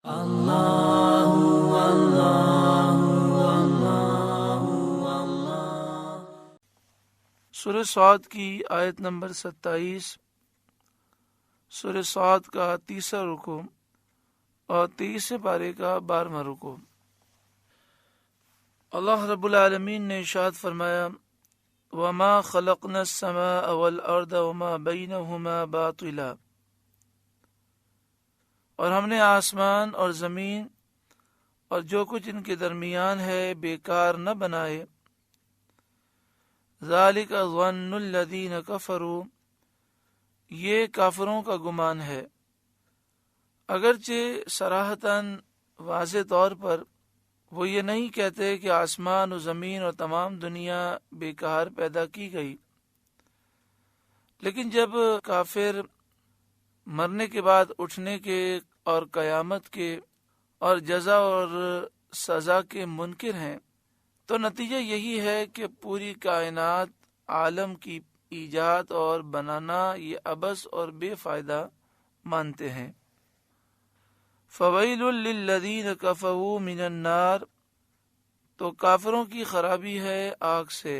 اللہ اللہ اللہ۔ سورہ صاد کی آیت نمبر 27، سورہ صاد کا 30واں رکوع اور 23 پارے کا 12واں رکوع۔ اللہ رب العالمین نے ارشاد فرمایا وَمَا خَلَقْنَا السَّمَاءَ وَالْأَرْضَ وَمَا بَيْنَهُمَا بَاطِلًا، اور ہم نے آسمان اور زمین اور جو کچھ ان کے درمیان ہے بیکار نہ بنائے۔ ذَلِكَ ظَنُّ الَّذِينَ كَفَرُوا، یہ کافروں کا گمان ہے، اگرچہ صراحتاً واضح طور پر وہ یہ نہیں کہتے کہ آسمان و زمین اور تمام دنیا بیکار پیدا کی گئی، لیکن جب کافر مرنے کے بعد اٹھنے کے اور قیامت کے اور جزا اور سزا کے منکر ہیں تو نتیجہ یہی ہے کہ پوری کائنات عالم کی ایجاد اور بنانا یہ عبث اور بے فائدہ مانتے ہیں۔ فَوَيْلٌ لِّلَّذِينَ كَفَرُوا مِنَ النَّارِ، تو کافروں کی خرابی ہے آگ سے۔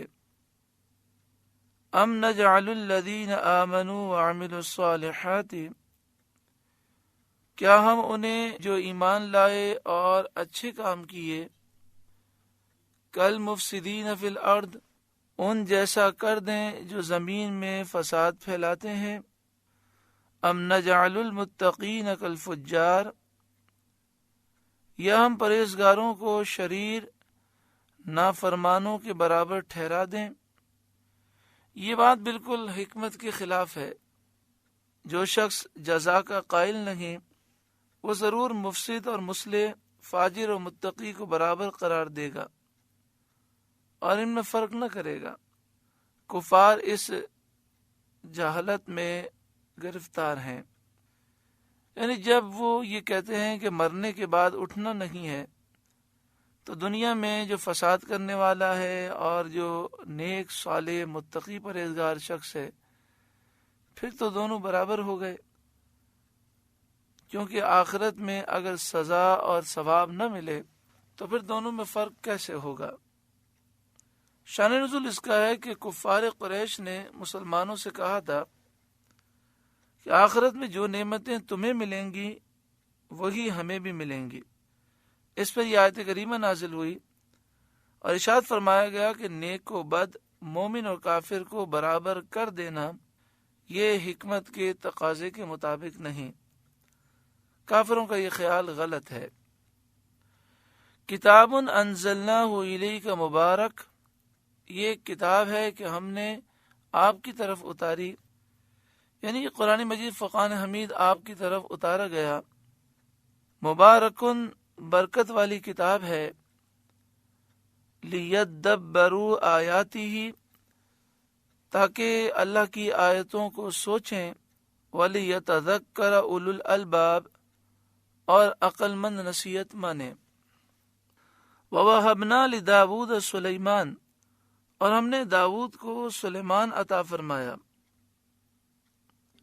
أَمْ نَجْعَلُ الَّذِينَ آمَنُوا وَعَمِلُوا الصَّالِحَاتِ، کیا ہم انہیں جو ایمان لائے اور اچھے کام کیے کالمفسدین فی الارض، ان جیسا کر دیں جو زمین میں فساد پھیلاتے ہیں۔ ام نجعل المتقین کالفجار، یا ہم پرہیزگاروں کو شریر نافرمانوں کے برابر ٹھہرا دیں۔ یہ بات بالکل حکمت کے خلاف ہے۔ جو شخص جزا کا قائل نہیں وہ ضرور مفسد اور مصلح، فاجر اور متقی کو برابر قرار دے گا اور ان میں فرق نہ کرے گا۔ کفار اس جہالت میں گرفتار ہیں، یعنی جب وہ یہ کہتے ہیں کہ مرنے کے بعد اٹھنا نہیں ہے تو دنیا میں جو فساد کرنے والا ہے اور جو نیک صالح متقی پرہیزگار شخص ہے پھر تو دونوں برابر ہو گئے، کیونکہ آخرت میں اگر سزا اور ثواب نہ ملے تو پھر دونوں میں فرق کیسے ہوگا؟ شان نزول اس کا ہے کہ کفار قریش نے مسلمانوں سے کہا تھا کہ آخرت میں جو نعمتیں تمہیں ملیں گی وہی ہمیں بھی ملیں گی۔ اس پر یہ آیت کریمہ نازل ہوئی اور ارشاد فرمایا گیا کہ نیک و بد، مومن اور کافر کو برابر کر دینا یہ حکمت کے تقاضے کے مطابق نہیں۔ کافروں کا یہ خیال غلط ہے۔ کتاب انزلناہ الیک مبارک، یہ ایک کتاب ہے کہ ہم نے آپ کی طرف اتاری، یعنی یہ قرآن مجید فقان حمید آپ کی طرف اتارا گیا۔ مبارکن، برکت والی کتاب ہے۔ لیدبروا آیاتہ، تاکہ اللہ کی آیتوں کو سوچیں۔ ولیتذکر اولو الالباب، اور عقل مند نصیحت مانے۔ ووہبنا لداود سلیمان، اور ہم نے داود کو سلیمان عطا فرمایا۔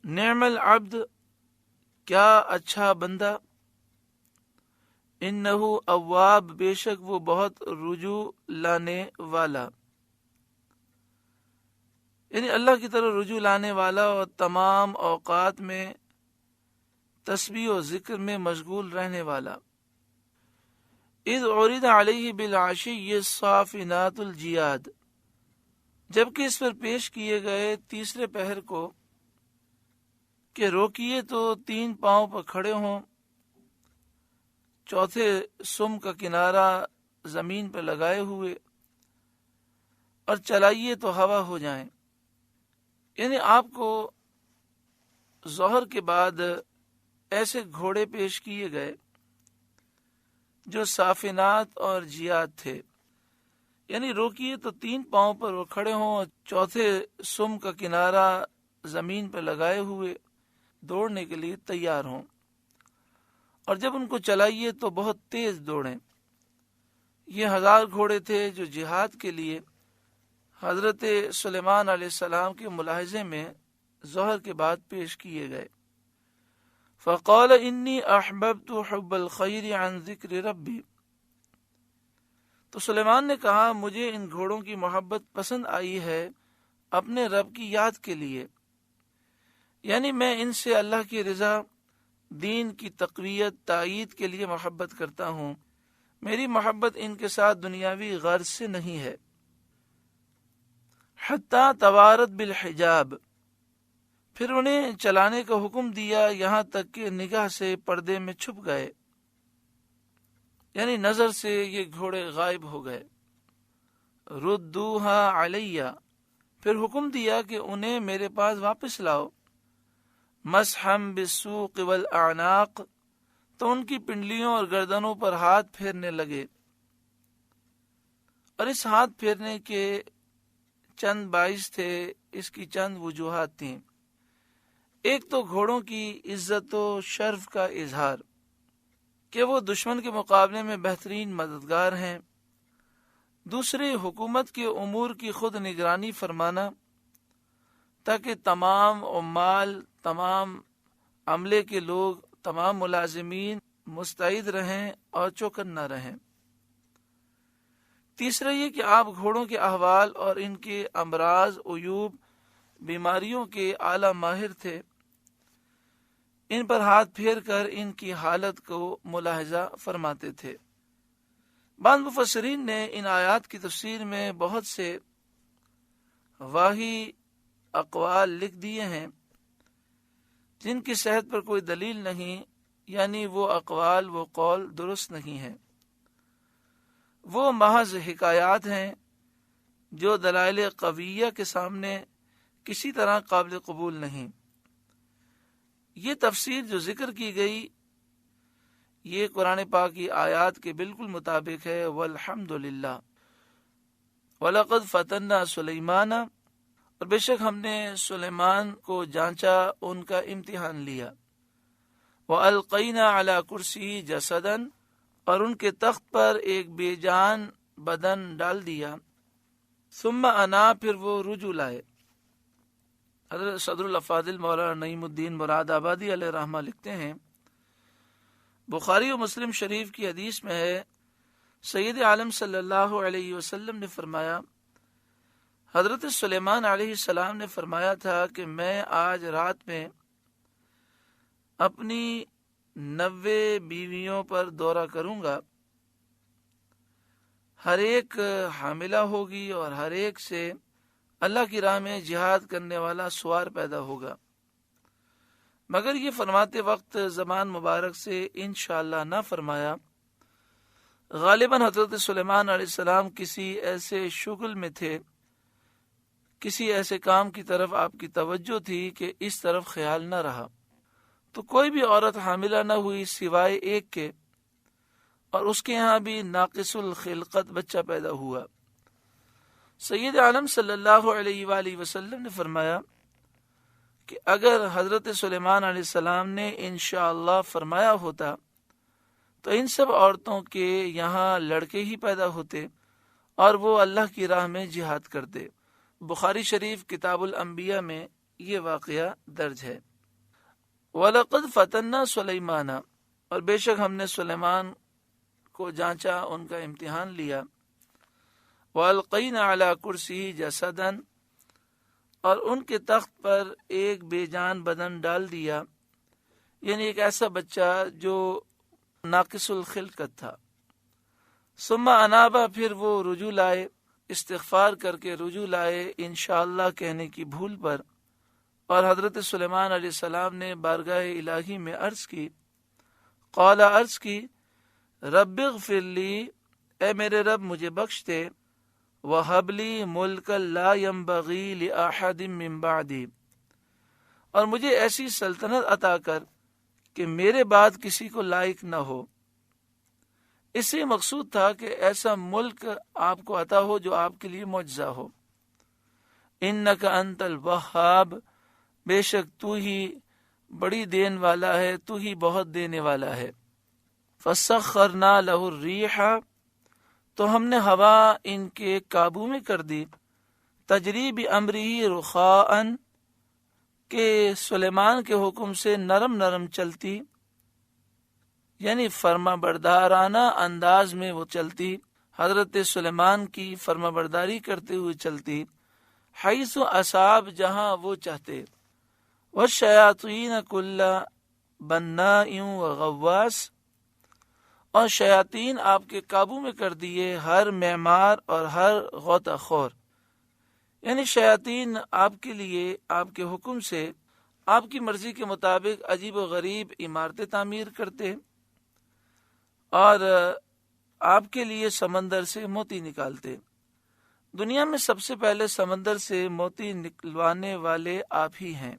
نعم العبد، کیا اچھا بندہ۔ انہ اواب، بے شک وہ بہت رجوع لانے والا، یعنی اللہ کی طرف رجوع لانے والا اور تمام اوقات میں تسبیح و ذکر میں مشغول رہنے والا۔ اذ عرض علیہ بالعشی الصافنات الجیاد، جبکہ اس پر پیش کیے گئے تیسرے پہر کو کہ روکیے تو 3 پاؤں پر کھڑے ہوں، چوتھے سم کا کنارہ زمین پر لگائے ہوئے، اور چلائیے تو ہوا ہو جائیں۔ یعنی آپ کو ظہر کے بعد ایسے گھوڑے پیش کیے گئے جو صافنات اور جیاد تھے، یعنی روکیے تو 3 پاؤں پر وہ کھڑے ہوں اور چوتھے سم کا کنارہ زمین پر لگائے ہوئے دوڑنے کے لیے تیار ہوں، اور جب ان کو چلائیے تو بہت تیز دوڑیں۔ یہ 1000 گھوڑے تھے جو جہاد کے لیے حضرت سلیمان علیہ السلام کے ملاحظے میں ظہر کے بعد پیش کیے گئے۔ فقال انی احببت حب الخیر عن ذکر ربی، تو سلیمان نے کہا مجھے ان گھوڑوں کی محبت پسند آئی ہے اپنے رب کی یاد کے لیے، یعنی میں ان سے اللہ کی رضا، دین کی تقویت، تائید کے لیے محبت کرتا ہوں، میری محبت ان کے ساتھ دنیاوی غرض سے نہیں ہے۔ حتی توارت بالحجاب، پھر انہیں چلانے کا حکم دیا یہاں تک کہ نگاہ سے پردے میں چھپ گئے، یعنی نظر سے یہ گھوڑے غائب ہو گئے۔ ردوہا علیہ، پھر حکم دیا کہ انہیں میرے پاس واپس لاؤ۔ مسحم بالسوق والاعناق، تو ان کی پنڈلیوں اور گردنوں پر ہاتھ پھیرنے لگے، اور اس ہاتھ پھیرنے کے چند باعث تھے، اس کی چند وجوہات تھیں۔ ایک تو گھوڑوں کی عزت و شرف کا اظہار کہ وہ دشمن کے مقابلے میں بہترین مددگار ہیں، دوسرے حکومت کے امور کی خود نگرانی فرمانا تاکہ تمام عمال، تمام عملے کے لوگ، تمام ملازمین مستعد رہیں اور چوکن نہ رہیں۔ تیسرا یہ کہ آپ گھوڑوں کے احوال اور ان کے امراض، عیوب، بیماریوں کے اعلی ماہر تھے، ان پر ہاتھ پھیر کر ان کی حالت کو ملاحظہ فرماتے تھے۔ بعض مفسرین نے ان آیات کی تفسیر میں بہت سے واہی اقوال لکھ دیے ہیں جن کی صحت پر کوئی دلیل نہیں، یعنی وہ اقوال، وہ قول درست نہیں ہیں، وہ محض حکایات ہیں جو دلائل قویہ کے سامنے کسی طرح قابل قبول نہیں۔ یہ تفسیر جو ذکر کی گئی یہ قرآن پاک کی آیات کے بالکل مطابق ہے۔ والحمدللہ وَلَقَدْ فَتَنَّا سُلَيْمَانَ، اور بے شک ہم نے سلیمان کو جانچا، ان کا امتحان لیا۔ وَأَلْقَيْنَا عَلَى كُرْسِيِّهِ جَسَدًا، اور ان کے تخت پر ایک بے جان بدن ڈال دیا۔ ثم انا، پھر وہ رجوع لائے۔ حضرت صدر الافاضل مولانا نعیم الدین مراد آبادی علیہ رحمہ لکھتے ہیں، بخاری و مسلم شریف کی حدیث میں ہے، سید عالم صلی اللہ علیہ وسلم نے فرمایا، حضرت سلیمان علیہ السلام نے فرمایا تھا کہ میں آج رات میں اپنی 90 بیویوں پر دورہ کروں گا، ہر ایک حاملہ ہوگی اور ہر ایک سے اللہ کی راہ میں جہاد کرنے والا سوار پیدا ہوگا، مگر یہ فرماتے وقت زمان مبارک سے انشاءاللہ نہ فرمایا۔ غالباً حضرت سلیمان علیہ السلام کسی ایسے شغل میں تھے، کسی ایسے کام کی طرف آپ کی توجہ تھی کہ اس طرف خیال نہ رہا، تو کوئی بھی عورت حاملہ نہ ہوئی سوائے ایک کے، اور اس کے یہاں بھی ناقص الخلقت بچہ پیدا ہوا۔ سید عالم صلی اللہ علیہ وآلہ وسلم نے فرمایا کہ اگر حضرت سلیمان علیہ السلام نے انشاءاللہ فرمایا ہوتا تو ان سب عورتوں کے یہاں لڑکے ہی پیدا ہوتے اور وہ اللہ کی راہ میں جہاد کرتے۔ بخاری شریف کتاب الانبیاء میں یہ واقعہ درج ہے۔ وَلَقَدْ فَتَنَّا سُلَيْمَانَ، اور بے شک ہم نے سلیمان کو جانچا، ان کا امتحان لیا۔ وَأَلْقَيْنَا عَلَى كُرْسِيِّهِ جَسَدًا، اور ان کے تخت پر ایک بے جان بدن ڈال دیا، یعنی ایک ایسا بچہ جو ناقص الخلقت تھا۔ ثم انابا، پھر وہ رجوع لائے، استغفار کر کے رجوع لائے انشاءاللہ کہنے کی بھول پر، اور حضرت سلیمان علیہ السلام نے بارگاہ الہی میں عرض کی، قال، عرض کی، رب اغفر لی، اے میرے رب مجھے بخش دے، وَهَبْ لِي مُلْكًا لَا يَنبَغِي لِأَحَدٍ مِّن بَعْدِي، اور مجھے ایسی سلطنت عطا کر کہ میرے بعد کسی کو لائق نہ ہو۔ اس سے مقصود تھا کہ ایسا ملک آپ کو عطا ہو جو آپ کے لیے معجزہ ہو۔ اِنَّكَ أَنْتَ الْوَهَّابُ، بے شک تو ہی بڑی دین والا ہے، تو ہی بہت دینے والا ہے۔ فَسَخَّرْنَا لَهُ الرِّيحَ، تو ہم نے ہوا ان کے قابو میں کر دی، تجری بِأَمْرِهِ رُخَاءً، کہ سلیمان کے حکم سے نرم نرم چلتی، یعنی فرما بردارانہ انداز میں وہ چلتی، حضرت سلیمان کی فرما برداری کرتے ہوئے چلتی، حیث اصاب جہاں وہ چاہتے، والشیاطین کل بناء وغواص، اور شیاطین آپ کے قابو میں کر دیے ہر معمار اور ہر غوطہ خور، یعنی شیاطین آپ کے لیے آپ کے حکم سے آپ کی مرضی کے مطابق عجیب و غریب عمارتیں تعمیر کرتے اور آپ کے لیے سمندر سے موتی نکالتے۔ دنیا میں سب سے پہلے سمندر سے موتی نکلوانے والے آپ ہی ہیں۔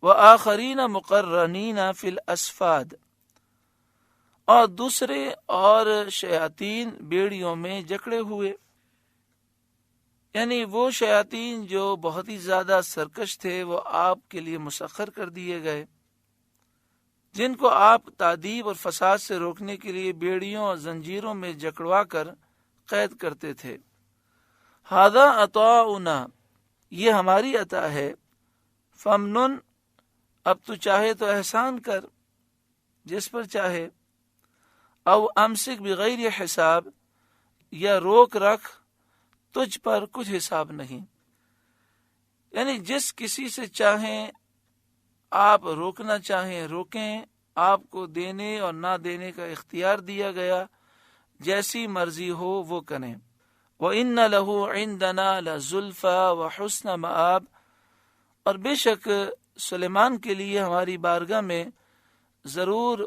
وآخرین مقرنین فی الاسفاد، اور دوسرے اور شیاطین بیڑیوں میں جکڑے ہوئے، یعنی وہ شیاطین جو بہت ہی زیادہ سرکش تھے وہ آپ کے لیے مسخر کر دیے گئے، جن کو آپ تعذیب اور فساد سے روکنے کے لیے بیڑیوں اور زنجیروں میں جکڑوا کر قید کرتے تھے۔ ھذا عطاؤنا، یہ ہماری عطا ہے، فمنن، اب تو چاہے تو احسان کر جس پر چاہے، او امسک بغیر حساب، یا روک رکھ تجھ پر کچھ حساب نہیں، یعنی جس کسی سے چاہیں آپ روکنا چاہیں روکیں، آپ کو دینے اور نہ دینے کا اختیار دیا گیا، جیسی مرضی ہو وہ کریں۔ وَإِنَّ لَهُ عِندَنَا لَزُلْفَىٰ وَحُسْنَ مَآب، اور بے شک سلیمان کے لیے ہماری بارگاہ میں ضرور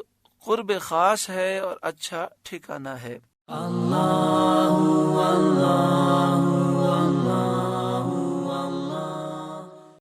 قرب خاص ہے اور اچھا ٹھکانہ ہے۔ اللہ اللہ